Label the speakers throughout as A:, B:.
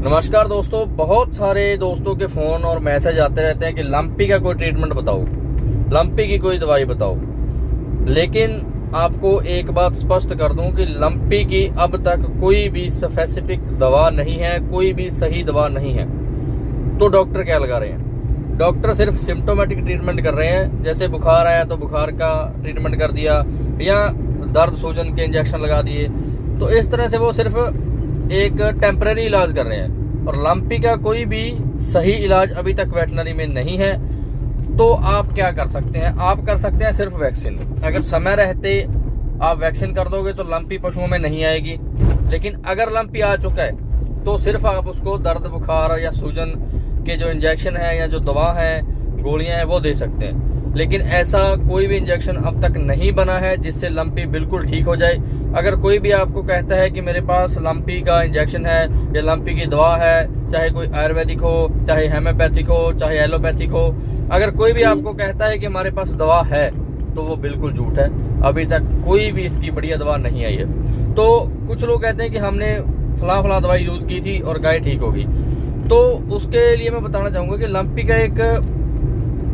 A: नमस्कार दोस्तों, बहुत सारे दोस्तों के फोन और मैसेज आते रहते हैं कि लंपी का कोई ट्रीटमेंट बताओ, लंपी की कोई दवाई बताओ। लेकिन आपको एक बात स्पष्ट कर दूं कि लंपी की अब तक कोई भी स्पेसिफिक दवा नहीं है, कोई भी सही दवा नहीं है। तो डॉक्टर क्या लगा रहे हैं? डॉक्टर सिर्फ सिम्टोमेटिक ट्रीटमेंट कर रहे हैं। जैसे बुखार आया तो बुखार का ट्रीटमेंट कर दिया या दर्द सूजन के इंजेक्शन लगा दिए। तो इस तरह से वो सिर्फ एक टेम्परेरी इलाज कर रहे हैं और लंपी का कोई भी सही इलाज अभी तक वेटनरी में नहीं है। तो आप क्या कर सकते हैं? आप कर सकते हैं सिर्फ वैक्सीन। अगर समय रहते आप वैक्सीन कर दोगे तो लंपी पशुओं में नहीं आएगी। लेकिन अगर लंपी आ चुका है तो सिर्फ आप उसको दर्द बुखार या सूजन के जो इंजेक्शन है या जो दवा है, गोलियां हैं, वो दे सकते हैं। लेकिन ऐसा कोई भी इंजेक्शन अब तक नहीं बना है जिससे लंपी बिल्कुल ठीक हो जाए। अगर कोई भी आपको कहता है कि मेरे पास लंपी का इंजेक्शन है या लंपी की दवा है, चाहे कोई आयुर्वेदिक हो, चाहे हेम्योपैथिक हो, चाहे एलोपैथिक हो, अगर कोई भी आपको कहता है कि हमारे पास दवा है तो वो बिल्कुल झूठ है। अभी तक कोई भी इसकी बढ़िया दवा नहीं आई है। तो कुछ लोग कहते हैं कि हमने फला दवाई यूज की थी और गाय ठीक होगी। तो उसके लिए मैं बताना चाहूंगा कि लंपी का एक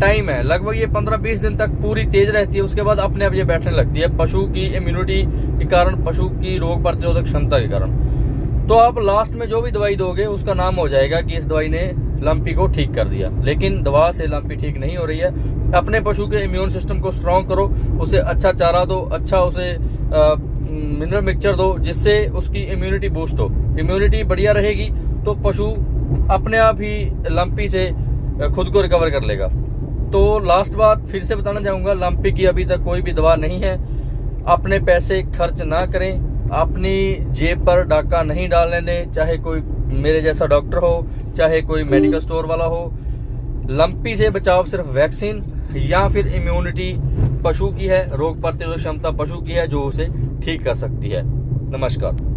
A: टाइम है, लगभग ये 15-20 दिन तक पूरी तेज रहती है। उसके बाद अपने आप ये बैठने लगती है पशु की इम्यूनिटी के कारण, पशु की रोग प्रतिरोधक क्षमता के कारण। तो आप लास्ट में जो भी दवाई दोगे उसका नाम हो जाएगा कि इस दवाई ने लंपी को ठीक कर दिया। लेकिन दवा से लंपी ठीक नहीं हो रही है। अपने पशु के इम्यून सिस्टम को स्ट्रॉन्ग करो, उसे अच्छा चारा दो, अच्छा उसे मिनरल मिक्सचर दो जिससे उसकी इम्यूनिटी बूस्ट हो। इम्यूनिटी बढ़िया रहेगी तो पशु अपने आप ही लंपी से खुद को रिकवर कर लेगा। तो लास्ट बात फिर से बताना चाहूँगा, लंपी की अभी तक कोई भी दवा नहीं है। अपने पैसे खर्च ना करें, अपनी जेब पर डाका नहीं डालने दें, चाहे कोई मेरे जैसा डॉक्टर हो, चाहे कोई मेडिकल स्टोर वाला हो। लंपी से बचाव सिर्फ वैक्सीन या फिर इम्यूनिटी पशु की है, रोग प्रतिरोधक क्षमता पशु की है जो उसे ठीक कर सकती है। नमस्कार।